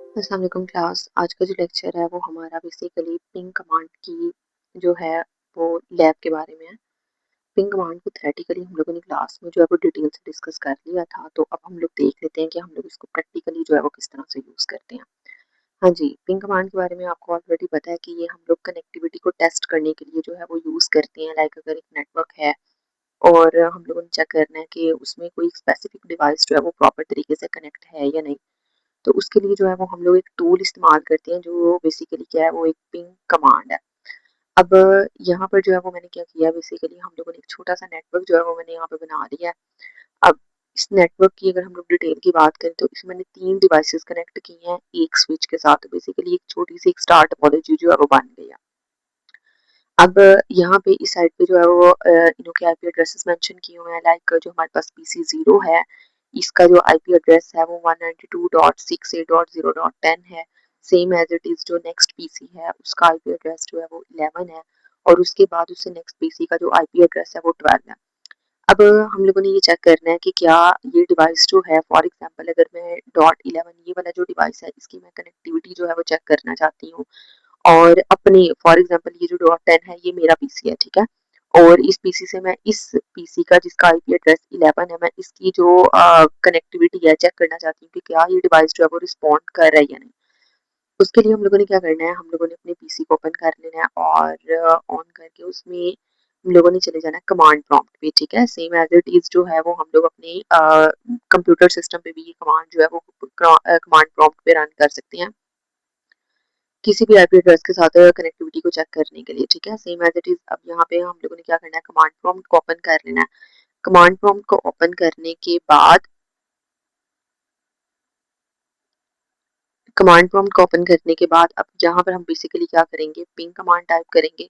अस्सलाम वालेकुम क्लास। आज का जो लेक्चर है वो हमारा बेसिकली पिंग कमांड की जो है वो लैब के बारे में है। पिंग कमांड को थ्योरेटिकली हम लोगों ने क्लास में जो है वो डिटेल से डिस्कस कर लिया था, तो अब हम लोग देख लेते हैं कि हम लोग इसको प्रैक्टिकली जो है वो किस तरह से यूज़ करते हैं। हाँ जी, पिंग कमांड के बारे में आपको ऑलरेडी पता है कि ये हम लोग कनेक्टिविटी को टेस्ट करने के लिए जो है वो यूज़ करते हैं। लाइक अगर एक नेटवर्क है और हम लोगों ने चेक करना है कि उसमें कोई स्पेसिफिक डिवाइस जो है वो प्रॉपर तरीके से कनेक्ट है या नहीं, तो उसके लिए जो है वो हम लोग एक टूल इस्तेमाल करते हैं जो बेसिकली क्या है, वो एक पिंग कमांड है। अब यहाँ पर जो है वो मैंने क्या किया, बेसिकली हम लोगों ने एक छोटा सा नेटवर्क जो है वो मैंने यहाँ पे बना लिया है। अब इस नेटवर्क की अगर हम लोग डिटेल की बात करें तो इसमें मैंने 3 डिवाइसेस कनेक्ट की हैं एक स्विच के साथ। तो बेसिकली एक छोटी सी एक स्टार टोपोलॉजी जो है वो बन गई है। अब यहाँ पे इस साइड पे जो है वो इनों के आईपी एड्रेसेस मेंशन किए हुए हैं। लाइक जो हमारे पास पीसी 0 है, इसका जो आईपी एड्रेस है वो 192.68.0.10 है। सेम एज इट इज जो नेक्स्ट पीसी है उसका आईपी एड्रेस जो है वो 11 है, और उसके बाद उससे नेक्स्ट पीसी का जो आईपी एड्रेस है वो 12 है। अब हम लोगों ने ये चेक करना है कि क्या ये डिवाइस जो है, फॉर एग्जांपल अगर मैं .11 ये वाला जो डिवाइस है इसकी मैं कनेक्टिविटी जो है वो चेक करना चाहती हूँ, और अपने फॉर एग्जांपल ये जो .10 है ये मेरा पीसी है, ठीक है, और इस पीसी से मैं इस पीसी का जिसका आईपी एड्रेस 11 है, मैं इसकी जो कनेक्टिविटी है चेक करना चाहती हूँ कि क्या ये डिवाइस जो है वो रिस्पॉन्ड कर रहा है या नहीं। उसके लिए हम लोगों ने क्या करना है, हम लोगों ने अपने पीसी को ओपन कर लेना है और ऑन करके उसमें हम लोगों ने चले जाना है कमांड प्रॉम्प्ट पे, ठीक है। सेम एज इट इज जो है वो हम लोग अपने कंप्यूटर सिस्टम पे भी ये कमांड जो है वो कमांड प्रॉम्प्ट पे रन कर सकते हैं किसी भी आईपी एड्रेस के साथ कनेक्टिविटी को चेक करने के लिए, ठीक है। सेम एज इट इज अब यहाँ पे हम लोगों ने क्या करना है, कमांड प्रॉम्प्ट को ओपन कर लेना है। कमांड प्रॉम्प्ट को ओपन करने के बाद कमांड प्रॉम्प्ट को ओपन करने के बाद अब यहाँ पर हम बेसिकली क्या करेंगे, पिंग कमांड टाइप करेंगे,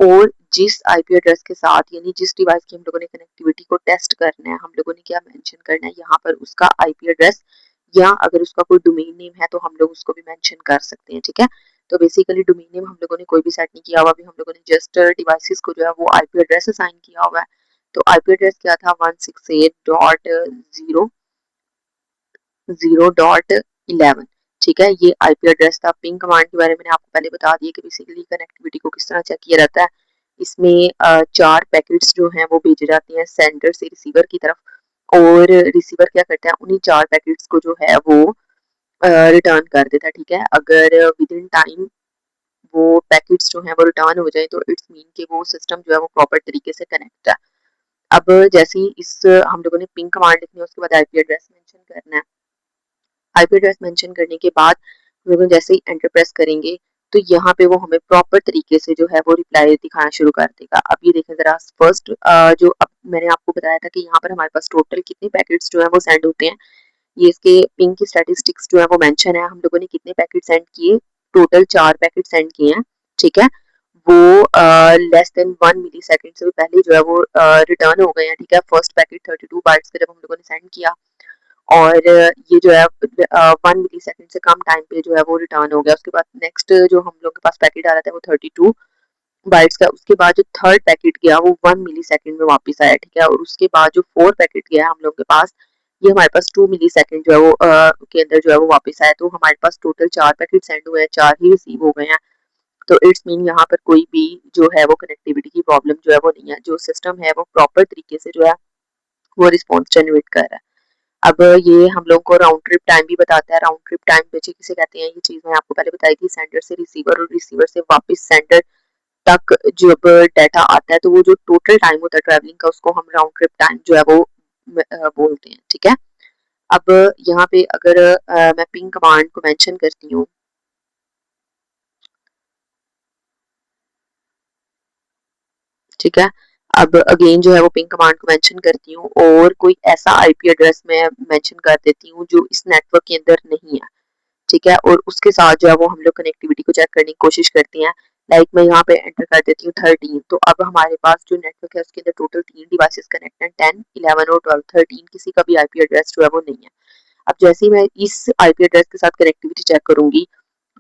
और जिस आईपी एड्रेस के साथ यानी जिस डिवाइस की हम लोगों ने कनेक्टिविटी को टेस्ट करना है, हम लोगों ने क्या मेंशन करना है यहाँ पर उसका आईपी एड्रेस, या अगर उसका कोई डोमेन नेम है तो हम लोग उसको भी मेंशन कर सकते हैं, ठीक है। तो बेसिकली डोमेन नेम हम लोगों ने कोई भी सेट नहीं किया हुआ, अभी हम लोगों ने जस्ट डिवाइसेस को जो है वो आईपी एड्रेस असाइन किया हुआ है। तो आईपी एड्रेस क्या था, 168.0.0.11, ठीक है। ये आईपी एड्रेस था। पिंग कमांड के बारे में मैंने आपको पहले बता दिया कि बेसिकली कनेक्टिविटी को किस तरह चेक किया जाता है। इसमें 4 पैकेट्स जो हैं वो भेजे जाते हैं सेंडर से रिसीवर की तरफ, और रिसीवर क्या करता है, उन्हीं 4 पैकेट्स को जो है वो रिटर्न कर देता है, ठीक है। अगर विद इन टाइम वो पैकेट्स जो हैं वो रिटर्न हो जाए तो इट्स मीन कि वो सिस्टम जो है वो प्रॉपर तरीके से कनेक्ट है। अब जैसे ही इस हम लोगों ने पिंग कमांड लिखनी है उसके बाद आईपी एड्रेस मेंशन करना है। आईपी एड्रेस मेंशन करने के बाद हम लोग जैसे ही एंटर प्रेस करेंगे तो यहाँ पे वो हमें प्रॉपर तरीके से जो है वो रिप्लाई दिखाना शुरू कर देगा। अब ये देखें जरा, फर्स्ट जो अब मैंने आपको बताया था कि यहाँ पर हमारे पास टोटल कितने पैकेट्स जो है वो सेंड होते हैं, ये इसके पिंग की स्टैटिस्टिक्स जो है वो मेंशन है। हम लोगों ने कितने पैकेट सेंड किए, टोटल 4 पैकेट सेंड किए हैं, ठीक है। वो लेस देन 1 मिली सेकेंड से भी पहले जो है वो रिटर्न हो गए हैं, ठीक है। फर्स्ट पैकेट 32 बाइट्स का जब हम लोगों ने सेंड किया, और ये जो है 1 मिली सेकेंड से कम टाइम पे जो है वो रिटर्न हो गया। उसके बाद नेक्स्ट जो हम लोग के पास पैकेट आ रहा था वो 32 बाइट्स का। उसके बाद जो थर्ड पैकेट गया वो 1 मिली सेकेंड में वापस आया, ठीक है। और उसके बाद जो फोर्थ पैकेट गया हम लोग के पास, ये हमारे पास 2 मिली सेकेंड जो है वो के अंदर जो है वो वापस आया। तो हमारे पास टोटल 4 पैकेट सेंड हुए हैं, 4 ही रिसीव हो गए हैं। तो इट्स मीन यहाँ पर कोई भी जो है वो कनेक्टिविटी की प्रॉब्लम जो है वो नहीं है, जो सिस्टम है वो प्रॉपर तरीके से जो है वो रिस्पॉन्स जनरेट कर रहा है। अब ये हम लोग को राउंड ट्रिप टाइम भी बताता है। राउंड ट्रिप टाइम बेचे किसे कहते हैं, ये चीज मैं आपको पहले बताई थी। सेंडर से रिसीवर और रिसीवर से वापस सेंडर तक जब डाटा आता है तो वो जो टोटल टाइम होता है ट्रैवलिंग का, उसको हम राउंड ट्रिप टाइम जो है वो बोलते हैं, ठीक है। अब यहाँ पे अगर मैं पिंग कमांड को मेंशन करती हूँ, ठीक है। अब अगेन जो है वो पिंग कमांड को मेंशन करती हूँ और कोई ऐसा आईपी एड्रेस मैं मेंशन कर देती हूँ जो इस नेटवर्क के अंदर नहीं है, ठीक है। और उसके साथ जो है वो हम लोग कनेक्टिविटी को चेक करने की कोशिश करते हैं। लाइक मैं यहाँ पे एंटर कर देती हूँ 13, तो अब हमारे पास जो नेटवर्क है उसके अंदर टोटल 3 डिवाइसेस कनेक्ट हैं, 10, 11 और 12। 13 किसी का भी आईपी एड्रेस जो है वो नहीं है। अब जैसे ही मैं इस आईपी एड्रेस के साथ कनेक्टिविटी चेक करूंगी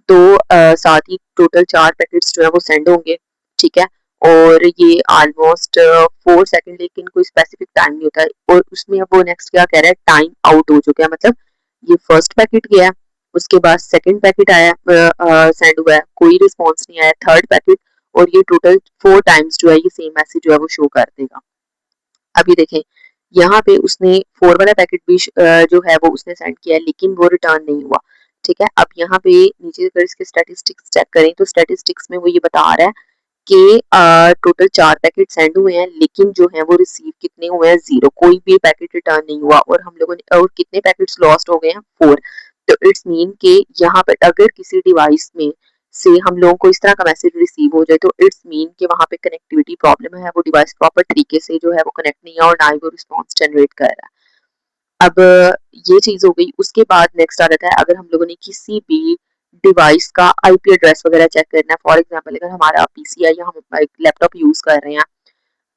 तो साथ ही टोटल 4 पैकेट्स जो है वो सेंड होंगे, ठीक है। और ये ऑलमोस्ट 4 सेकंड, लेकिन कोई स्पेसिफिक टाइम नहीं होता है। और उसमें अब वो नेक्स्ट क्या कह रहा है, टाइम आउट हो चुका है, मतलब ये फर्स्ट पैकेट गया, उसके बाद सेकंड पैकेट आया सेंड हुआ है, कोई रिस्पॉन्स नहीं आया, थर्ड पैकेट, और ये टोटल 4 टाइम्स जो है ये सेम मैसेज जो है वो शो कर देगा। अभी देखें यहाँ पे उसने 4 वाला पैकेट भी जो है वो उसने सेंड किया है, लेकिन वो रिटर्न नहीं हुआ। ठीक है, अब यहाँ पे नीचे अगर इसके स्टैटिस्टिक्स चेक करें तो स्टैटिस्टिक्स में वो ये बता रहा है कि टोटल 4 पैकेट सेंड हुए हैं, लेकिन जो है वो रिसीव कितने हुए हैं, 0, कोई भी पैकेट रिटर्न नहीं हुआ, और हम लोगों ने, और कितने पैकेट्स लॉस्ट हो गए हैं, 4। तो इट्स मीन कि यहाँ पर अगर किसी डिवाइस में से हम लोगों को इस तरह का मैसेज रिसीव हो जाए तो इट्स मीन कि वहाँ पे कनेक्टिविटी प्रॉब्लम है, वो डिवाइस प्रॉपर तरीके से जो है वो कनेक्ट नहीं है और ना ही वो रिस्पॉन्स जनरेट कर रहा है। अब ये चीज हो गई। उसके बाद नेक्स्ट आ जाता है, अगर हम लोगों ने किसी भी डिवाइस का आईपी एड्रेस वगैरह चेक करना है, फॉर एग्जांपल अगर हमारा पीसी है या हम एक लैपटॉप यूज कर रहे हैं,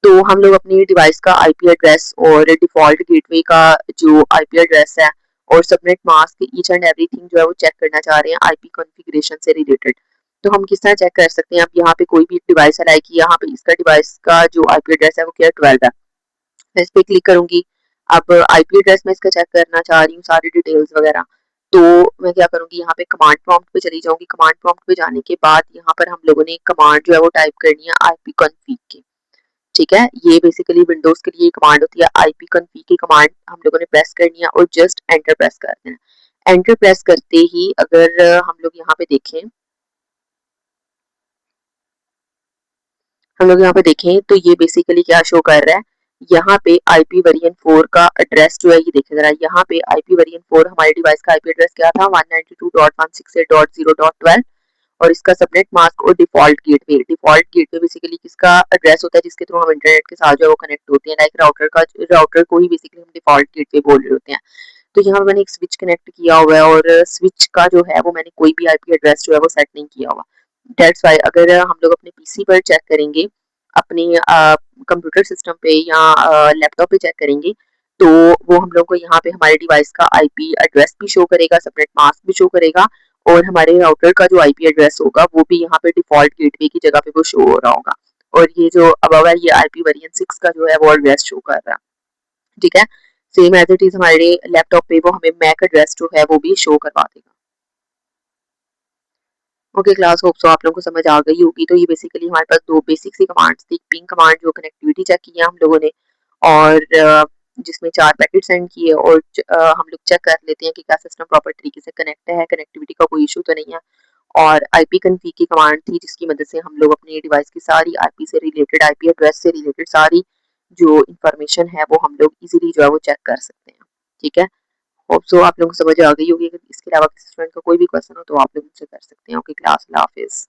तो हम लोग अपनी डिवाइस का आईपी एड्रेस और डिफॉल्ट गेटवे का जो आईपी एड्रेस है और subnet mask each and everything जो है वो चेक करना चाह रहे हैं आईपी कॉन्फ़िगरेशन से रिलेटेड। तो हम किस तरह चेक कर सकते हैं? अब यहाँ पे कोई भी डिवाइस है, लाइक यहाँ पे इसका डिवाइस का जो आईपी एड्रेस है वो क्या 12 है, मैं इस पे क्लिक करूंगी। अब आईपी एड्रेस में इसका चेक करना चाह रही हूँ सारी डिटेल्स वगैरह, तो मैं क्या करूंगी, यहाँ पे कमांड प्रॉम्प्ट पे चली जाऊंगी। कमांड प्रॉम्प्ट पे जाने के बाद यहाँ पर हम लोगों ने कमांड जो है वो टाइप करनी है आईपी कॉन्फिग की। ठीक है, ये बेसिकली विंडोज के लिए कमांड होती है, आईपी कॉन्फिग की कमांड हम लोगों ने प्रेस करनी है और जस्ट एंटर प्रेस कर देना। एंटर प्रेस करते ही अगर हम लोग यहाँ पे देखें, हम लोग यहाँ पे देखें तो ये बेसिकली क्या शो कर रहा है, यहाँ पे आईपी वेरिएंट 4 का एड्रेस जो है ये देखें जरा। यहाँ पे आईपी वेरिएंट 4 हमारे डिवाइस का आईपी एड्रेस क्या था, 192.168.0.12, और इसका सबनेट मास्क और डिफॉल्ट गेटवे बेसिकली किसका एड्रेस होता है, जिसके थ्रू हम इंटरनेट के साथ जो है वो कनेक्ट होते हैं, लाइक राउटर का, राउटर को ही बेसिकली हम डिफॉल्ट गेटवे बोल रहे होते हैं। तो यहाँ मैंने एक स्विच कनेक्ट किया हुआ है और स्विच का जो है वो मैंने कोई भी आईपी एड्रेस जो है वो सेट नहीं किया हुआ। डेट्स वाई अगर हम लोग अपने पीसी पर चेक करेंगे, अपने कंप्यूटर सिस्टम पे या लैपटॉप पे चेक करेंगे, तो वो हम लोग को यहाँ पे हमारे डिवाइस का आईपी एड्रेस भी शो करेगा, सबनेट मास्क भी शो करेगा, और हमारे राउटर का जो आईपी एड्रेस होगा वो भी यहाँ पे डिफॉल्ट गेटवे की जगह पे वो शो हो रहा होगा। और ये जो अबव है ये आईपी वेरिएंट 6 का जो है वो एड्रेस शो कर रहा है। ठीक है, सेम एज इट इज हमारे लैपटॉप पे वो हमें मैक एड्रेस जो है वो भी शो करवा देगा। ओके क्लास, होप सो आप लोगों को समझ आ गई होगी। तो ये बेसिकली हमारे पास दो बेसिक सी कमांड्स थी, पिंग कमांड जो कनेक्टिविटी चेक की है हम लोगों ने, और जिसमें 4 पैकेट सेंड किए, और हम लोग चेक कर लेते हैं कि क्या सिस्टम प्रॉपर तरीके से कनेक्ट है, कनेक्टिविटी का कोई इशू तो नहीं है। और आईपी कन्फिग की कमांड थी जिसकी मदद से हम लोग अपने डिवाइस की सारी आईपी से रिलेटेड, आईपी एड्रेस से रिलेटेड सारी जो इंफॉर्मेशन है वो हम लोग इजीली जो है वो चेक कर सकते हैं। ठीक है, होप सो आप लोगों को समझ आ गई होगी। अगर इसके अलावा किसी स्टूडेंट का कोई भी क्वेश्चन हो तो आप लोग मुझसे कर सकते हैं। ओके क्लास, अल्लाह हाफिज़।